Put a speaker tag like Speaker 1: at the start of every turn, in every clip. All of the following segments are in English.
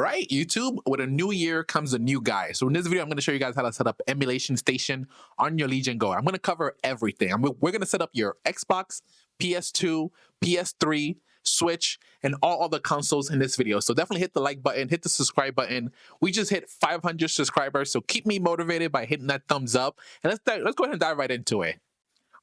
Speaker 1: right, YouTube, with a new year comes a new guy. So in this video, I'm going to show you guys how to set up Emulation Station on your Legion Go. I'm going to cover everything. We're going to set up your Xbox, PS2, PS3, Switch, and all other consoles in this video. So definitely hit the like button, hit the subscribe button. We just hit 500 subscribers, so keep me motivated by hitting that thumbs up. And let's go ahead and dive right into it.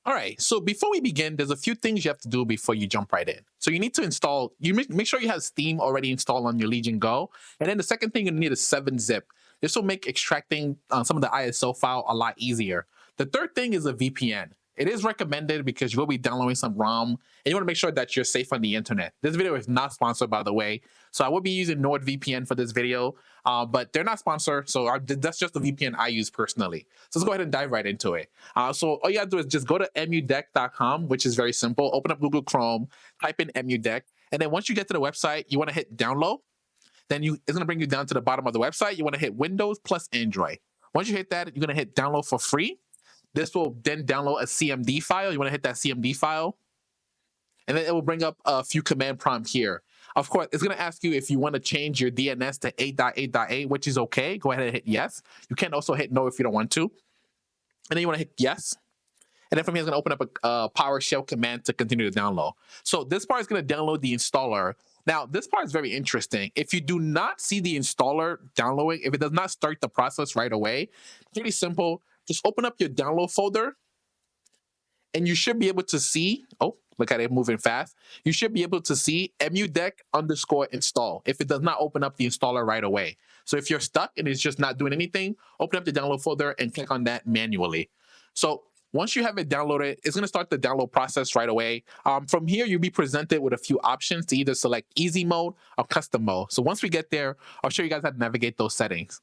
Speaker 1: All right, so before we begin, there's a few things you have to do before you jump right in. So you need to install, make sure you have Steam already installed on your Legion Go. And then the second thing you need is 7-zip. This will make extracting some of the ISO file a lot easier. The third thing is a VPN. It is recommended because you will be downloading some ROM, and you want to make sure that you're safe on the internet. This video is not sponsored, by the way. So I will be using NordVPN for this video, but they're not sponsored. So that's just the VPN I use personally. So let's go ahead and dive right into it. So all you have to do is just go to emudeck.com, which is very simple. Open up Google Chrome, type in Emudeck, and then once you get to the website, you want to hit download. Then it's going to bring you down to the bottom of the website. You want to hit Windows plus Android. Once you hit that, you're going to hit download for free. This will then download a CMD file. You want to hit that CMD file. And then it will bring up a few command prompts here. Of course, it's going to ask you if you want to change your DNS to 8.8.8, which is okay. Go ahead and hit yes. You can also hit no if you don't want to. And then you want to hit yes. And then from here, it's going to open up a PowerShell command to continue to download. So this part is going to download the installer. Now, this part is very interesting. If you do not see the installer downloading, if it does not start the process right away, it's pretty simple. Just open up your download folder, and you should be able to see, oh, look at it moving fast. You should be able to see emudeck_install if it does not open up the installer right away. So if you're stuck and it's just not doing anything, open up the download folder and click on that manually. So once you have it downloaded, it's going to start the download process right away. From here, you'll be presented with a few options to either select easy mode or custom mode. So once we get there, I'll show you guys how to navigate those settings.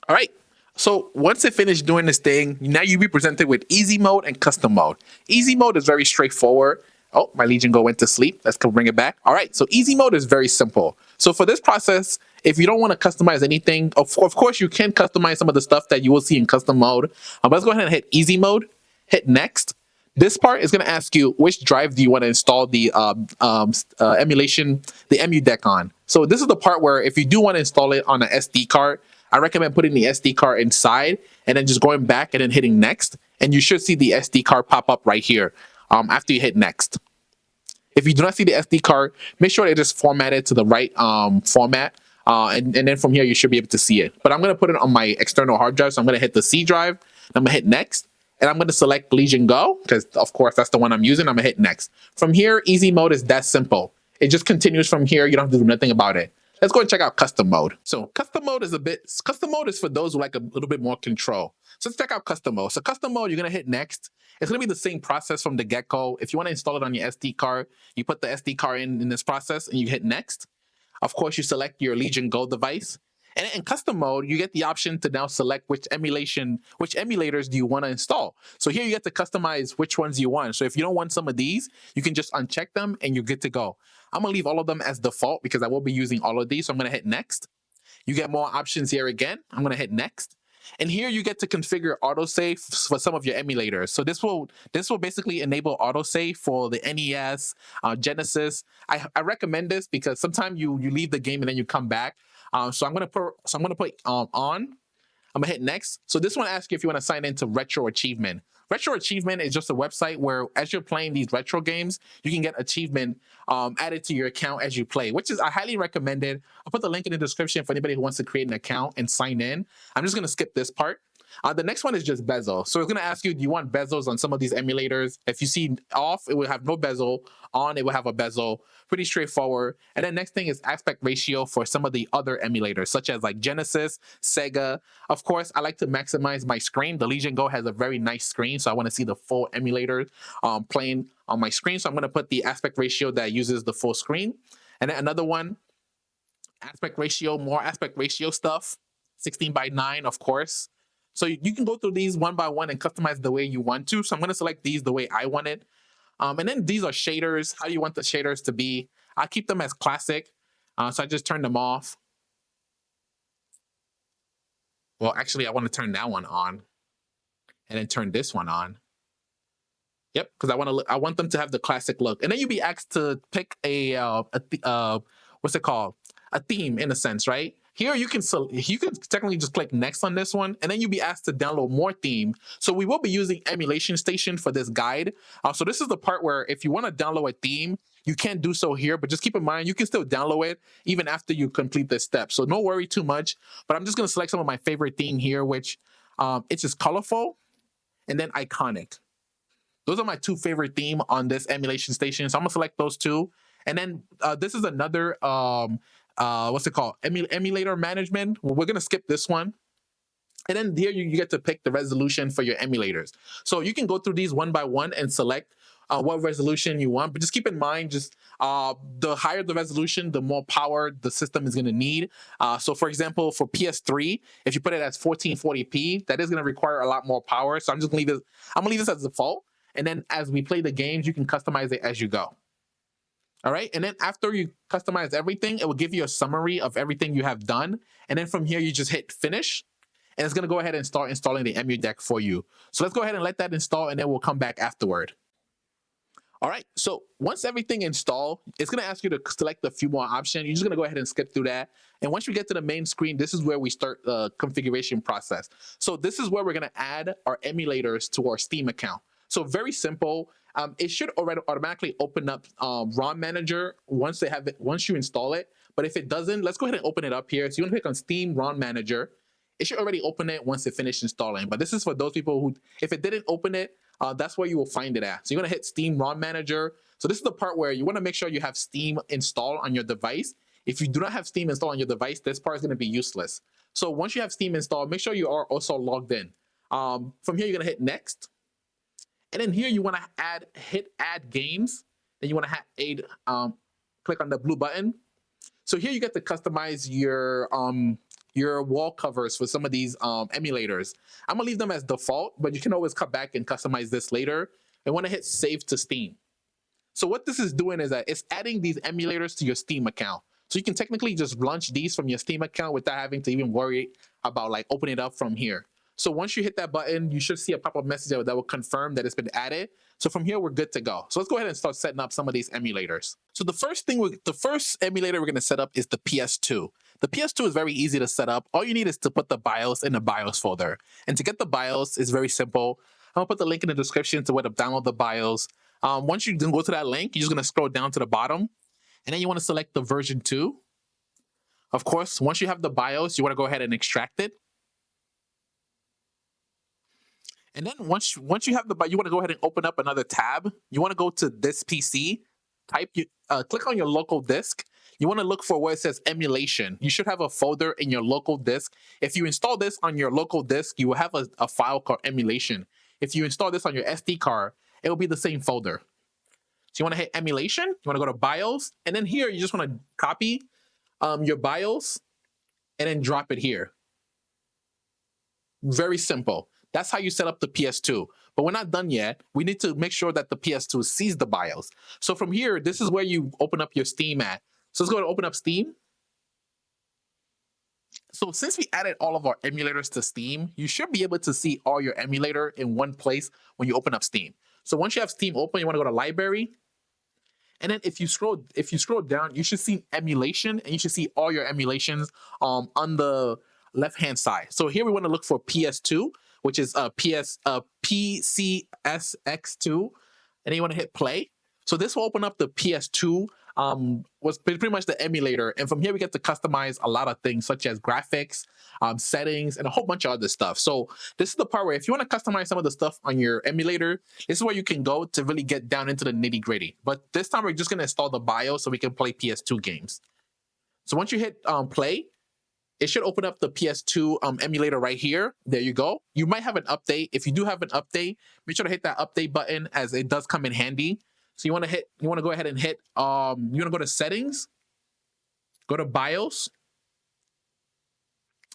Speaker 1: All right. So once it finished doing this thing, now you'll be presented with easy mode and custom mode. Easy mode is very straightforward. Oh, my Legion Go went to sleep. Let's go bring it back. All right. So easy mode is very simple. So for this process, if you don't want to customize anything, of course, you can customize some of the stuff that you will see in custom mode. But let's go ahead and hit easy mode, hit next. This part is going to ask you which drive do you want to install the emulation, the Emudeck on. So this is the part where if you do want to install it on an SD card, I recommend putting the SD card inside and then just going back and then hitting next. And you should see the SD card pop up right here after you hit next. If you do not see the SD card, make sure it is formatted to the right format. And then from here, you should be able to see it. But I'm going to put it on my external hard drive. So I'm going to hit the C drive. I'm going to hit next. And I'm going to select Legion Go because, of course, that's the one I'm using. I'm going to hit next. From here, easy mode is that simple. It just continues from here. You don't have to do nothing about it. Let's go and check out custom mode. So custom mode is for those who like a little bit more control. So let's check out custom mode. So custom mode, you're going to hit next. It's going to be the same process from the get-go. If you want to install it on your SD card, you put the SD card in this process and you hit next. Of course, you select your Legion Go device. And in custom mode, you get the option to now select which emulators do you want to install. So here you get to customize which ones you want. So if you don't want some of these, you can just uncheck them and you're good to go. I'm going to leave all of them as default because I will be using all of these. So I'm going to hit next. You get more options here again. I'm going to hit next. And here you get to configure autosave for some of your emulators. So this will basically enable autosave for the NES, Genesis. I recommend this because sometimes you leave the game and then you come back. So I'm gonna put on. I'm gonna hit next. So this one asks you if you want to sign into Retro Achievement. Retro Achievement is just a website where, as you're playing these retro games, you can get achievement added to your account as you play, which is I highly recommend it. I'll put the link in the description for anybody who wants to create an account and sign in. I'm just gonna skip this part. The next one is just bezel. So it's going to ask you, do you want bezels on some of these emulators? If you see off, it will have no bezel. On, it will have a bezel. Pretty straightforward. And then next thing is aspect ratio for some of the other emulators, such as like Genesis, Sega. Of course, I like to maximize my screen. The Legion Go has a very nice screen, so I want to see the full emulator playing on my screen. So I'm going to put the aspect ratio that uses the full screen. And then another one, more aspect ratio stuff, 16:9, of course. So you can go through these one by one and customize the way you want to. So I'm going to select these the way I want it. And then these are shaders. How you want the shaders to be. I keep them as classic. So I just turn them off. Well, actually, I want to turn that one on. And then turn this one on. Yep, because I want them to have the classic look, and then you'll be asked to pick what's it called, a theme in a sense, right? Here you can technically just click next on this one, and then you'll be asked to download more theme. So we will be using Emulation Station for this guide. So this is the part where if you want to download a theme, you can't do so here, but just keep in mind you can still download it even after you complete this step. So no worry too much. But I'm just gonna select some of my favorite theme here, which it's just colorful and then iconic. Those are my two favorite theme on this emulation station. So I'm gonna select those two. And then this is another what's it called? Emulator management. Well, we're gonna skip this one. And then here you get to pick the resolution for your emulators. So you can go through these one by one and select what resolution you want. But just keep in mind, just the higher the resolution, the more power the system is going to need. So for example, for PS3, if you put it as 1440p, that is going to require a lot more power. So I'm just going to leave this. I'm going to leave this as default. And then as we play the games, you can customize it as you go. All right. And then after you customize everything, it will give you a summary of everything you have done. And then from here, you just hit finish. And it's going to go ahead and start installing the Emudeck for you. So let's go ahead and let that install, and then we'll come back afterward. All right, so once everything installed, it's going to ask you to select a few more options. You're just going to go ahead and skip through that. And once you get to the main screen, this is where we start the configuration process. So this is where we're going to add our emulators to our Steam account. So very simple. It should already automatically open up ROM Manager once you install it. But if it doesn't, let's go ahead and open it up here. So you want to click on Steam ROM Manager. It should already open it once it finished installing. But this is for those people who, if it didn't open it, that's where you will find it at. So you're going to hit Steam ROM Manager. So this is the part where you want to make sure you have Steam installed on your device. If you do not have Steam installed on your device, this part is going to be useless. So once you have Steam installed, make sure you are also logged in. From here, you're going to hit Next. And then here you want to hit Add Games. Then you want to click on the blue button. So here you get to customize your wall covers for some of these emulators. I'm gonna leave them as default, but you can always come back and customize this later. I want to hit Save to Steam. So what this is doing is that it's adding these emulators to your Steam account. So you can technically just launch these from your Steam account without having to even worry about like opening it up from here. So once you hit that button, you should see a pop-up message that will confirm that it's been added. So from here, we're good to go. So let's go ahead and start setting up some of these emulators. So the first emulator we're going to set up is the PS2. The PS2 is very easy to set up. All you need is to put the BIOS in the BIOS folder. And to get the BIOS is very simple. I'm going to put the link in the description to where to download the BIOS. Once you go to that link, you're just going to scroll down to the bottom. And then you want to select the version 2. Of course, once you have the BIOS, you want to go ahead and extract it. And then once you have you want to go ahead and open up another tab. You want to go to this PC, click on your local disk. You want to look for where it says emulation. You should have a folder in your local disk. If you install this on your local disk, you will have a file called emulation. If you install this on your SD card, it will be the same folder. So you want to hit emulation. You want to go to BIOS, and then here you just want to copy your BIOS and then drop it here. Very simple. That's how you set up the PS2. But we're not done yet. We need to make sure that the PS2 sees the BIOS. So from here, this is where you open up your Steam at. So let's go to open up Steam. So since we added all of our emulators to Steam, you should be able to see all your emulator in one place when you open up Steam. So once you have Steam open, you want to go to Library. And then if you scroll down, you should see Emulation, and you should see all your emulations on the left-hand side. So here we want to look for PS2, which is PCSX2, and then you want to hit play. So this will open up the PS2, was pretty much the emulator, and from here we get to customize a lot of things such as graphics, settings, and a whole bunch of other stuff. So this is the part where if you want to customize some of the stuff on your emulator, this is where you can go to really get down into the nitty-gritty. But this time we're just going to install the BIOS so we can play PS2 games. So once you hit play, it should open up the PS2 emulator right here. There you go. You might have an update. If you do have an update, make sure to hit that update button, as it does come in handy. So you want to go ahead and hit, you want to go to settings, go to BIOS.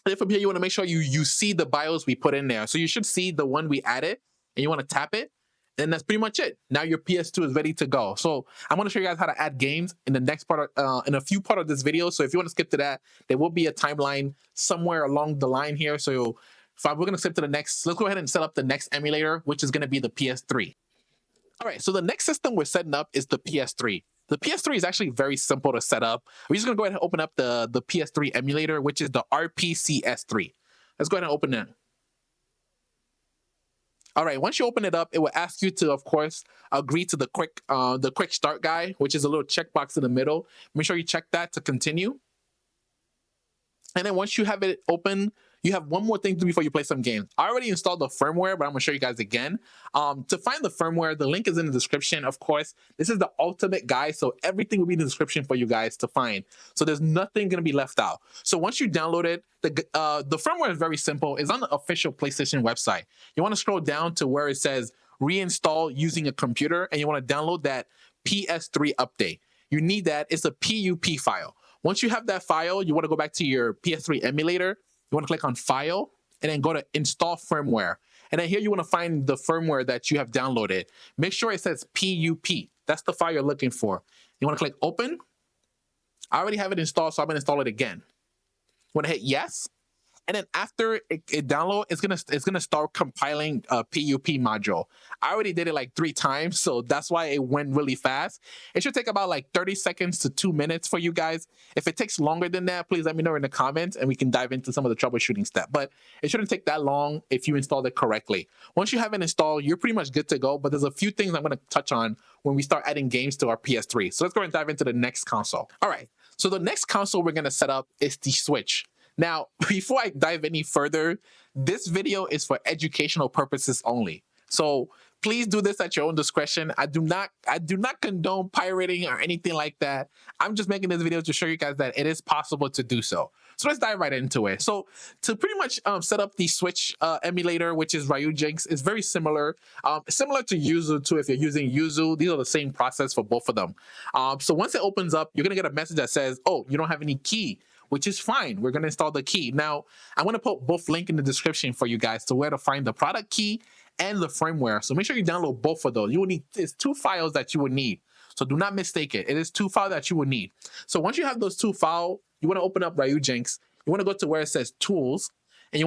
Speaker 1: And from here, you want to make sure you see the BIOS we put in there. So you should see the one we added, and you want to tap it. And that's pretty much it. Now your PS2 is ready to go. So I'm going to show you guys how to add games in the next part, in a few part of this video. So if you want to skip to that, there will be a timeline somewhere along the line here. So we're going to skip to the next, let's go ahead and set up the next emulator, which is going to be the PS3. All right, so the next system we're setting up is the PS3. The PS3 is actually very simple to set up. We're just gonna go ahead and open up the PS3 emulator, which is the RPCS3. Let's go ahead and open it. All right, once you open it up, it will ask you to, of course, agree to the quick start guide, which is a little checkbox in the middle. Make sure you check that to continue. And then once you have it open, you have one more thing to do before you play some games. I already installed the firmware, but I'm gonna show you guys again. To find the firmware, the link is in the description, of course. This is the ultimate guide, so everything will be in the description for you guys to find. So there's nothing gonna be left out. So once you download it, the firmware is very simple. It's on the official PlayStation website. You wanna scroll down to where it says reinstall using a computer, and you wanna download that PS3 update. You need that, it's a PUP file. Once you have that file, you want to go back to your PS3 emulator. You want to click on File and then go to Install Firmware. And then here you want to find the firmware that you have downloaded. Make sure it says PUP. That's the file you're looking for. You want to click Open. I already have it installed, so I'm going to install it again. You want to hit Yes. And then after it downloads, it's gonna start compiling a PUP module. I already did it like 3 times, so that's why it went really fast. It should take about like 30 seconds to 2 minutes for you guys. If it takes longer than that, please let me know in the comments and we can dive into some of the troubleshooting steps. But it shouldn't take that long if you installed it correctly. Once you have it installed, you're pretty much good to go, but there's a few things I'm gonna touch on when we start adding games to our PS3. So let's go and dive into the next console. All right, so the next console we're gonna set up is the Switch. Now, before I dive any further, this video is for educational purposes only. So please do this at your own discretion. I do not condone pirating or anything like that. I'm just making this video to show you guys that it is possible to do so. So let's dive right into it. So to pretty much set up the Switch emulator, which is Ryujinx, is very similar. Similar to Yuzu too. If you're using Yuzu, these are the same process for both of them. So once it opens up, you're gonna get a message that says, "Oh, you don't have any key," which is fine. We're gonna install the key. Now, I'm gonna put both links in the description for you guys to where to find the product key and the firmware. So make sure you download both of those. You will need, it's 2 files that you would need. So do not mistake it. It is 2 files that you will need. So once you have those 2 files, you wanna open up Ryujinx. You wanna go to where it says Tools, and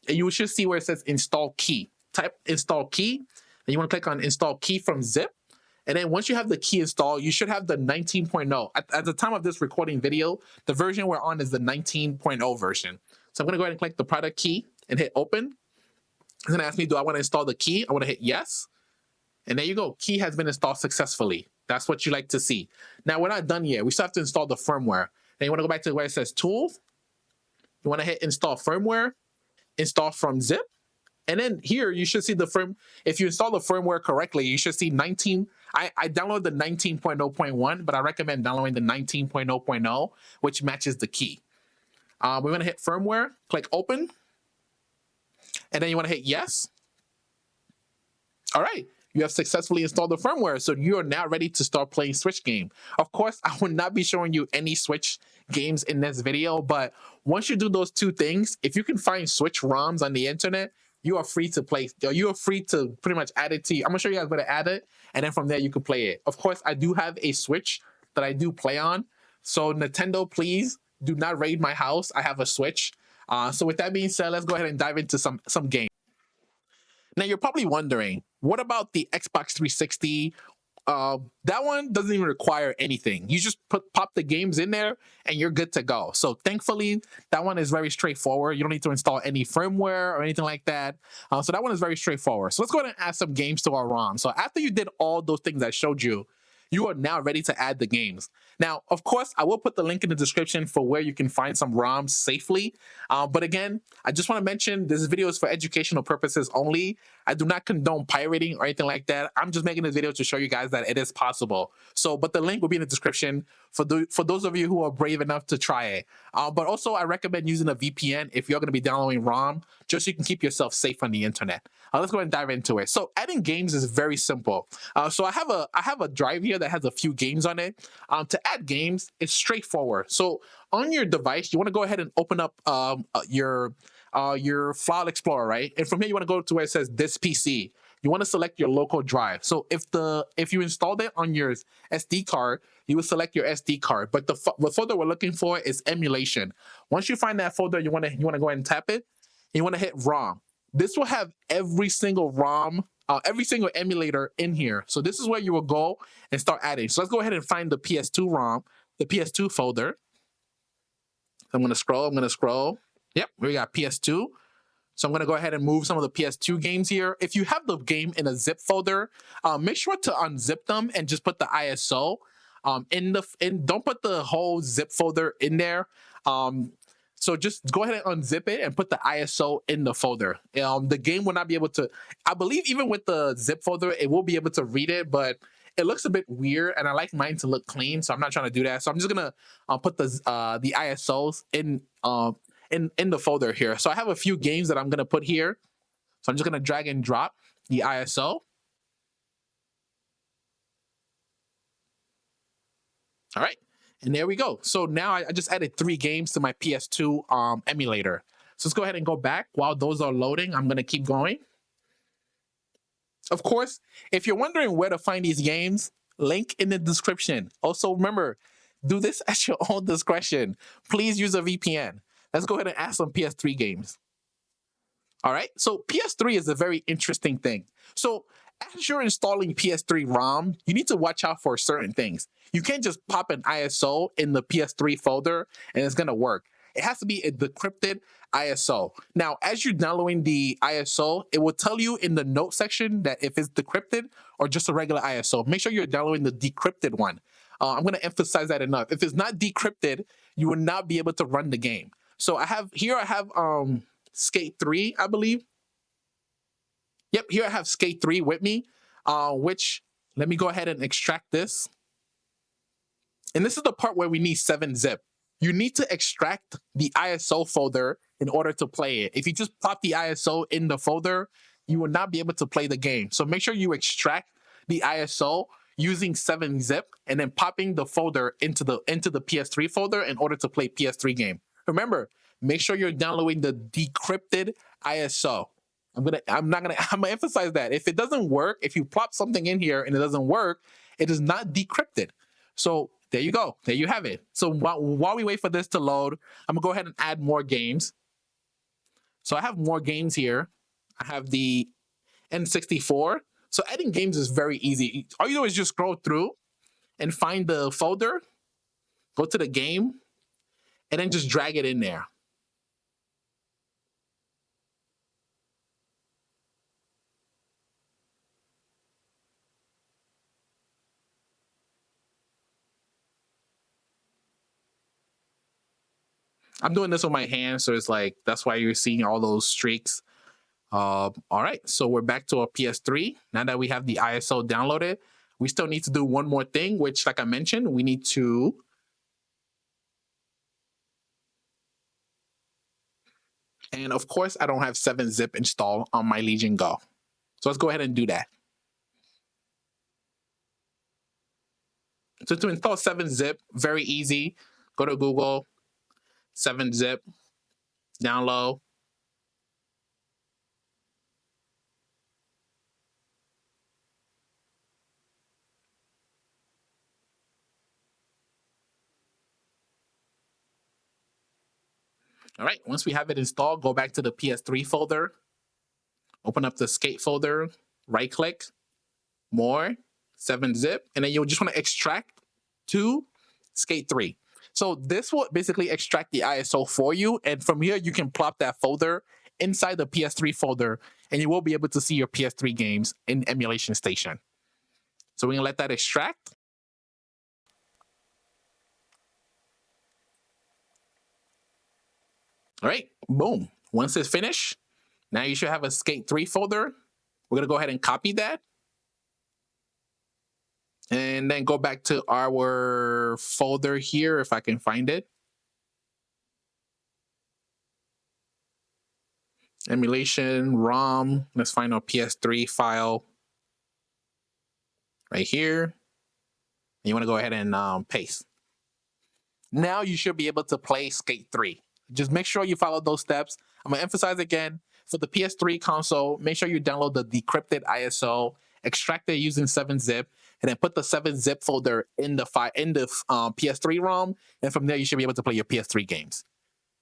Speaker 1: you should see where it says Install Key. Type Install Key, and you wanna click on Install Key from Zip. And then once you have the key installed, you should have the 19.0. At the time of this recording video, the version we're on is the 19.0 version. So I'm gonna go ahead and click the product key and hit open. It's gonna ask me, do I wanna install the key? I wanna hit yes. And there you go, key has been installed successfully. That's what you like to see. Now we're not done yet. We still have to install the firmware. Then you wanna go back to where it says tools. You wanna hit install firmware, install from zip. And then here you should see the if you install the firmware correctly, you should see 19. I downloaded the 19.0.1, but I recommend downloading the 19.0.0, which matches the key. We're gonna hit firmware, click open, and then you wanna hit yes. All right, you have successfully installed the firmware, so you are now ready to start playing Switch game. Of course, I will not be showing you any Switch games in this video, but once you do those 2 things, if you can find Switch ROMs on the internet, you are free to play. You are free to pretty much add it to you. I'm gonna show you guys where to add it, and then from there you can play it. Of course, I do have a Switch that I do play on. So Nintendo, please do not raid my house. I have a Switch. So with that being said, let's go ahead and dive into some games. Now you're probably wondering, what about the Xbox 360? That one doesn't even require anything. You just pop the games in there and you're good to go. So thankfully, that one is very straightforward. You don't need to install any firmware or anything like that. So that one is very straightforward. So let's go ahead and add some games to our ROM. So after you did all those things I showed you, you are now ready to add the games. Now, of course, I will put the link in the description for where you can find some ROMs safely. But again, I just want to mention this video is for educational purposes only. I do not condone pirating or anything like that. I'm just making this video to show you guys that it is possible. So, but the link will be in the description for those of you who are brave enough to try it. But also, I recommend using a VPN if you're going to be downloading ROM, just so you can keep yourself safe on the internet. Let's go ahead and dive into it. So, adding games is very simple. So, I have a drive here that has a few games on it. To add games, it's straightforward. So, on your device, you want to go ahead and open up your file explorer, right? And from here, you want to go to where it says this PC. You want to select your local drive. So if you installed it on your SD card, you will select your SD card. But the folder we're looking for is emulation. Once you find that folder, you want to go ahead and tap it. And you want to hit ROM. This will have every single ROM every single emulator in here. So this is where you will go and start adding. So let's go ahead and find the PS2 ROM, the PS2 folder. I'm going to scroll. Yep, we got PS2. So I'm going to go ahead and move some of the PS2 games here. If you have the game in a zip folder, make sure to unzip them and just put the ISO don't put the whole zip folder in there. So just go ahead and unzip it and put the ISO in the folder. The game will not be able to, I believe even with the zip folder, it will be able to read it, but it looks a bit weird and I like mine to look clean. So I'm not trying to do that. So I'm just going to put the ISOs in the folder here. So I have a few games that I'm going to put here. So I'm just going to drag and drop the ISO. All right. And there we go. So now I just added 3 games to my PS2 emulator. So let's go ahead and go back. While those are loading, I'm going to keep going. Of course, if you're wondering where to find these games, link in the description. Also, remember, do this at your own discretion. Please use a VPN. Let's go ahead and add some PS3 games. All right, so PS3 is a very interesting thing. So as you're installing PS3 ROM, you need to watch out for certain things. You can't just pop an ISO in the PS3 folder and it's gonna work. It has to be a decrypted ISO. Now, as you're downloading the ISO, it will tell you in the note section that if it's decrypted or just a regular ISO. Make sure you're downloading the decrypted one. I'm going to emphasize that enough. If it's not decrypted, you will not be able to run the game. So I have Skate 3, I believe. Yep, here I have Skate 3 with me, which let me go ahead and extract this. And this is the part where we need 7-zip. You need to extract the ISO folder in order to play it. If you just pop the ISO in the folder, you will not be able to play the game. So make sure you extract the ISO using 7-zip and then popping the folder into the PS3 folder in order to play PS3 game. Remember, make sure you're downloading the decrypted ISO. I'm gonna emphasize that. If it doesn't work, if you plop something in here and it doesn't work, it is not decrypted. So there you go. There you have it. So while we wait for this to load, I'm gonna go ahead and add more games. So I have more games here. I have the N64. So adding games is very easy. All you do is just scroll through and find the folder, go to the game, and then just drag it in there. I'm doing this with my hand, so it's like, that's why you're seeing all those streaks. All right, so we're back to our PS3. Now that we have the ISO downloaded, we still need to do one more thing, which, like I mentioned, we need to and of course, I don't have 7-zip installed on my Legion Go. So let's go ahead and do that. So to install 7-zip, very easy. Go to Google, 7-zip, download. All right, once we have it installed, go back to the PS3 folder, open up the skate folder, right click, more, 7-zip, and then you'll just want to extract to Skate 3. So this will basically extract the ISO for you, and from here you can plop that folder inside the PS3 folder, and you will be able to see your PS3 games in Emulation Station. So we're gonna let that extract. All right, boom. Once it's finished, now you should have a Skate 3 folder. We're gonna go ahead and copy that. And then go back to our folder here, if I can find it. Emulation, ROM. Let's find our PS3 file right here. And you want to go ahead and paste. Now you should be able to play Skate 3. Just make sure you follow those steps. I'm going to emphasize again, for the PS3 console, make sure you download the decrypted ISO, extract it using 7-zip, and then put the 7-zip folder in the PS3 ROM. And from there, you should be able to play your PS3 games.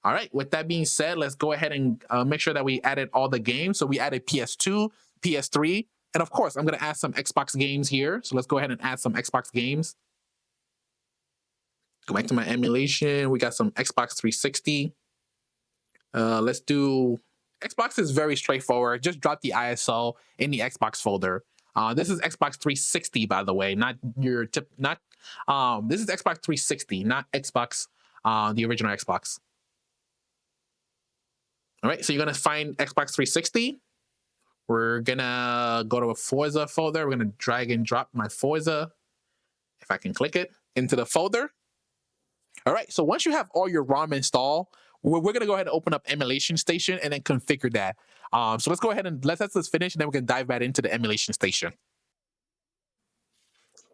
Speaker 1: All right, with that being said, let's go ahead and make sure that we added all the games. So we added PS2, PS3, And of course, I'm going to add some Xbox games here. So let's go ahead and add some Xbox games. Go back to my emulation. We got some Xbox 360. Let's do Xbox is very straightforward. Just drop the ISO in the Xbox folder. This is Xbox 360, by the way, not your tip. Not this is Xbox 360, not Xbox, the original Xbox. All right, so you're gonna find Xbox 360. We're gonna go to a Forza folder. We're gonna drag and drop my Forza, if I can click it, into the folder. All right, so once you have all your ROM installed, we're gonna go ahead and open up Emulation Station and then configure that. So let's go ahead and let's let this finish, and then we're gonna dive right into the Emulation Station.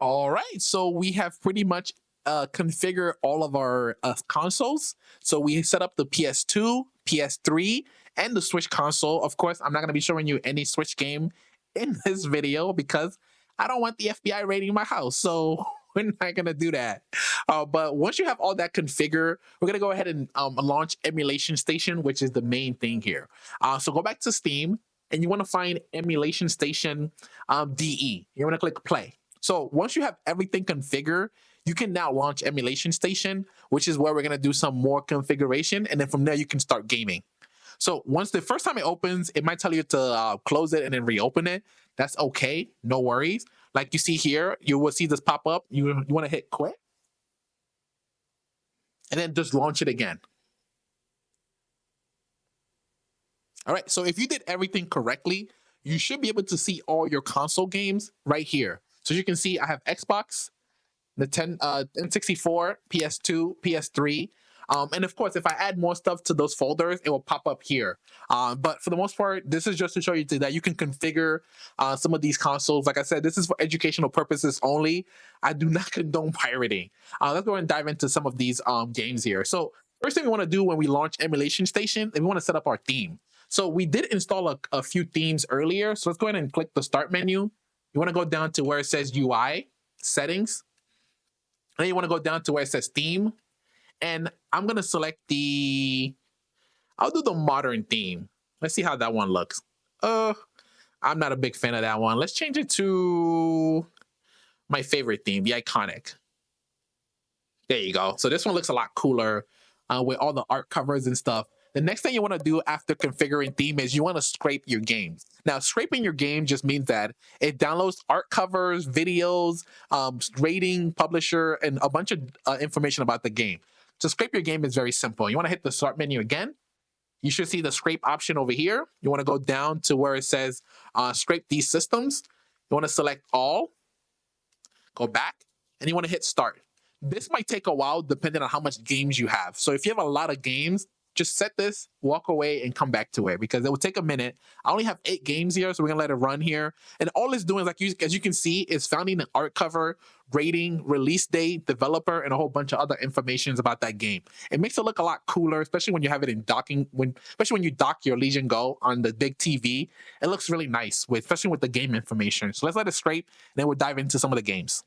Speaker 1: All right, so we have pretty much configured all of our consoles. So we set up the PS2, PS3, and the Switch console. Of course, I'm not going to be showing you any Switch game in this video because I don't want the FBI raiding my house. So we're not going to do that. But once you have all that configured, we're going to go ahead and launch Emulation Station, which is the main thing here. So go back to Steam, and you want to find Emulation Station DE. You want to click play. So once you have everything configured, you can now launch Emulation Station, which is where we're going to do some more configuration. And then from there, you can start gaming. So once the first time it opens, it might tell you to close it and then reopen it. That's okay. No worries. Like you see here, you will see this pop up. You want to hit quit and then just launch it again. All right. So if you did everything correctly, you should be able to see all your console games right here. So you can see I have Xbox, the N64, PS2, PS3. And of course, if I add more stuff to those folders, it will pop up here. But for the most part, this is just to show you that you can configure some of these consoles. Like I said, this is for educational purposes only. I do not condone pirating. Let's go and dive into some of these games here. So first thing we want to do when we launch Emulation Station, is we want to set up our theme. So we did install a few themes earlier. So let's go ahead and click the Start menu. You want to go down to where it says UI, Settings. And then you want to go down to where it says Theme. And I'm going to select I'll do the modern theme. Let's see how that one looks. I'm not a big fan of that one. Let's change it to my favorite theme, the iconic. There you go. So this one looks a lot cooler with all the art covers and stuff. The next thing you want to do after configuring theme is you want to scrape your games. Now, scraping your game just means that it downloads art covers, videos, rating, publisher, and a bunch of information about the game. To scrape your game is very simple. You want to hit the Start menu again. You should see the scrape option over here. You want to go down to where it says scrape these systems. You want to select all, go back, and you want to hit Start. This might take a while depending on how much games you have. So if you have a lot of games, just set this, walk away, and come back to it because it will take a minute. I only have 8 games here, so we're gonna let it run here. And all it's doing is, like as you can see, is finding an art cover, rating, release date, developer, and a whole bunch of other informations about that game. It makes it look a lot cooler, especially when you have it in docking, especially when you dock your Legion Go on the big TV. It looks really nice, especially with the game information. So let's let it scrape, and then we'll dive into some of the games.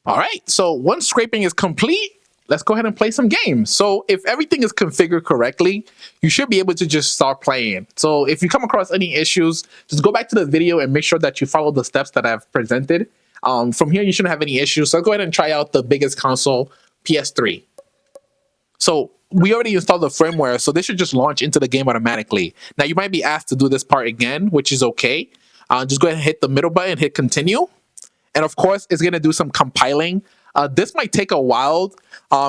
Speaker 1: All right, so once scraping is complete, let's go ahead and play some games. So if everything is configured correctly, you should be able to just start playing. So if you come across any issues, just go back to the video and make sure that you follow the steps that I've presented. From here, you shouldn't have any issues. So go ahead and try out the biggest console, PS3. So we already installed the firmware, so this should just launch into the game automatically. Now you might be asked to do this part again, which is okay. Just go ahead and hit the middle button, hit continue. And of course, it's going to do some compiling. This might take a while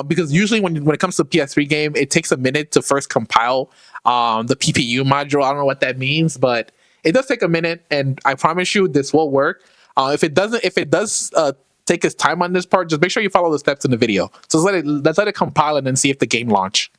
Speaker 1: because usually when it comes to PS3 game, it takes a minute to first compile the PPU module. I don't know what that means, but it does take a minute, and I promise you this will work. If it does take its time on this part, just make sure you follow the steps in the video. So let's let it compile and then see if the game launch.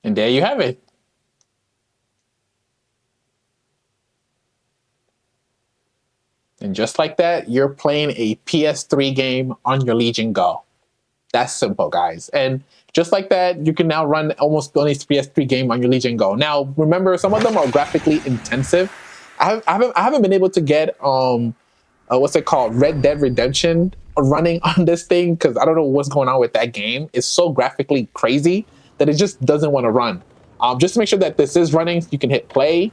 Speaker 1: And there you have it. And just like that, you're playing a PS3 game on your Legion Go. That's simple, guys. And just like that, you can now run almost any PS3 game on your Legion Go. Now, remember, some of them are graphically intensive. I haven't been able to get what's it called, Red Dead Redemption running on this thing because I don't know what's going on with that game. It's so graphically crazy that it just doesn't want to run. Just to make sure that this is running, you can hit play.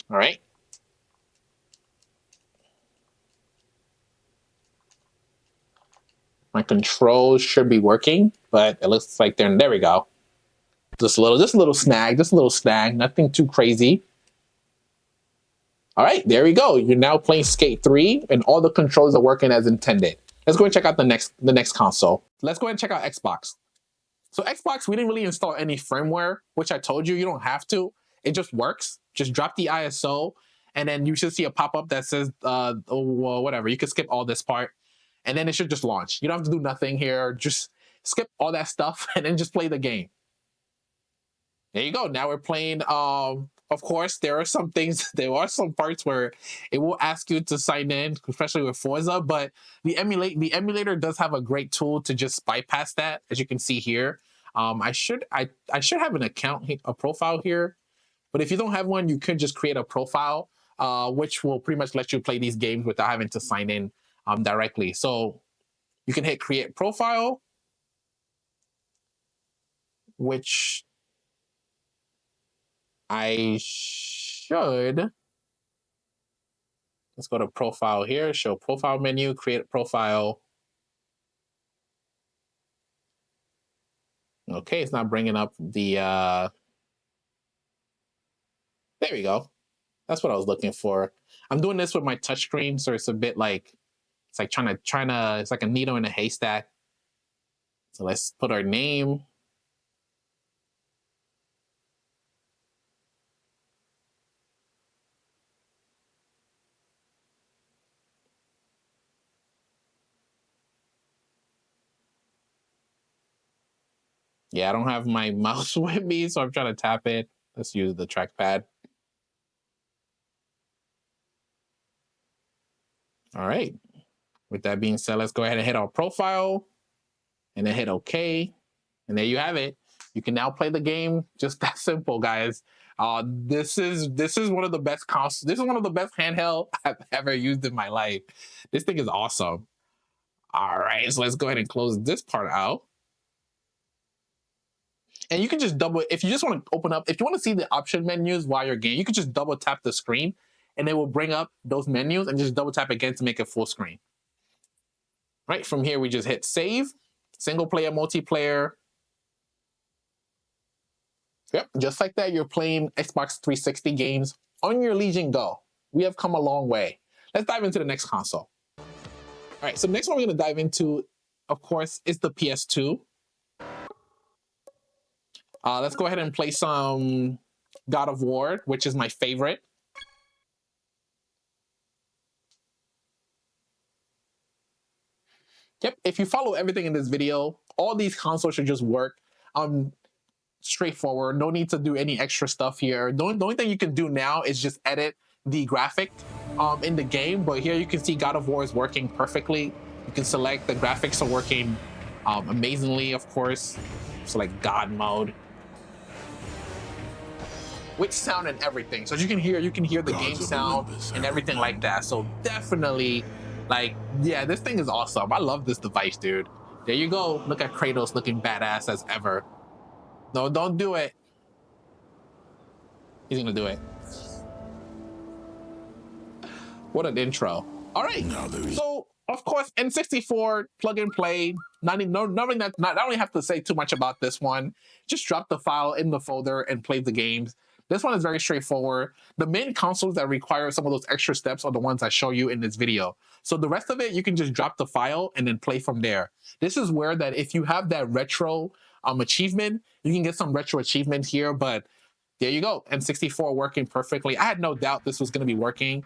Speaker 1: All right. My controls should be working, but it looks like there we go. Just a little snag, nothing too crazy. All right, there we go. You're now playing Skate 3 and all the controls are working as intended. Let's go and check out the next console. Let's go ahead and check out Xbox. So Xbox, we didn't really install any firmware, which I told you, you don't have to. It just works. Just drop the ISO and then you should see a pop-up that says, whatever. You can skip all this part and then it should just launch. You don't have to do nothing here. Just skip all that stuff and then just play the game. There you go. Now we're playing. Of course, there are some parts where it will ask you to sign in, especially with Forza. But the emulator does have a great tool to just bypass that, as you can see here. I should have an account, a profile here. But if you don't have one, you could just create a profile, which will pretty much let you play these games without having to sign in directly. So you can hit create profile, which I should. Let's go to profile here, show profile menu, create a profile. Okay, it's not bringing up the, there we go. That's what I was looking for. I'm doing this with my touchscreen, so it's a bit like, it's like trying to, it's like a needle in a haystack. So let's put our name. Yeah, I don't have my mouse with me, so I'm trying to tap it. Let's use the trackpad. All right. With that being said, let's go ahead and hit our profile and then hit OK. And there you have it. You can now play the game. Just that simple, guys. This is one of the best consoles. This is one of the best handheld I've ever used in my life. This thing is awesome. All right, so let's go ahead and close this part out. And you can just if you just want to open up, if you want to see the option menus while you're game, you can just double tap the screen and it will bring up those menus and just double tap again to make it full screen. Right, from here we just hit save, single player, multiplayer. Yep, just like that, you're playing Xbox 360 games on your Legion Go. We have come a long way. Let's dive into the next console. All right, so the next one we're going to dive into, of course, is the PS2. Let's go ahead and play some God of War, which is my favorite. Yep, if you follow everything in this video, all these consoles should just work. Straightforward, no need to do any extra stuff here. The only thing you can do now is just edit the graphic in the game, but here you can see God of War is working perfectly. You can select the graphics are working amazingly, of course. Select God mode with sound and everything, so as you can hear the game sound and everything like that. So definitely, like, yeah, this thing is awesome. I love this device, dude. There you go. Look at Kratos looking badass as ever. No, don't do it. He's gonna do it. What an intro. All right. So, of course, N64 plug and play. Not only have to say too much about this one. Just drop the file in the folder and play the games. This one is very straightforward. The main consoles that require some of those extra steps are the ones I show you in this video. So the rest of it, you can just drop the file and then play from there. This is where that if you have that retro achievement, you can get some retro achievement here, but there you go. N64 working perfectly. I had no doubt this was going to be working.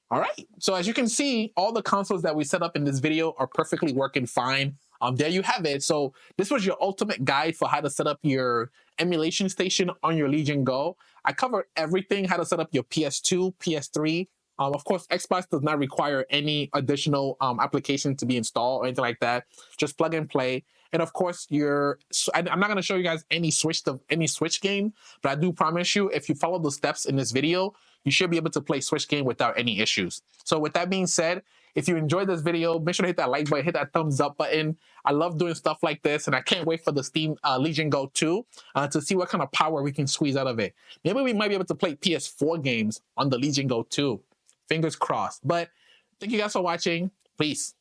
Speaker 1: All right. So as you can see, all the consoles that we set up in this video are perfectly working fine. There you have it. So this was your ultimate guide for how to set up your emulation station on your Legion Go. I covered everything, how to set up your PS2, PS3. Of course, Xbox does not require any additional application to be installed or anything like that. Just plug and play. And of course, I'm not going to show you guys any Switch game, but I do promise you, if you follow the steps in this video, you should be able to play Switch game without any issues. So with that being said, if you enjoyed this video, make sure to hit that like button, hit that thumbs up button. I love doing stuff like this, and I can't wait for the Steam Legion Go 2 to see what kind of power we can squeeze out of it. Maybe we might be able to play PS4 games on the Legion Go 2. Fingers crossed. But thank you guys for watching. Peace.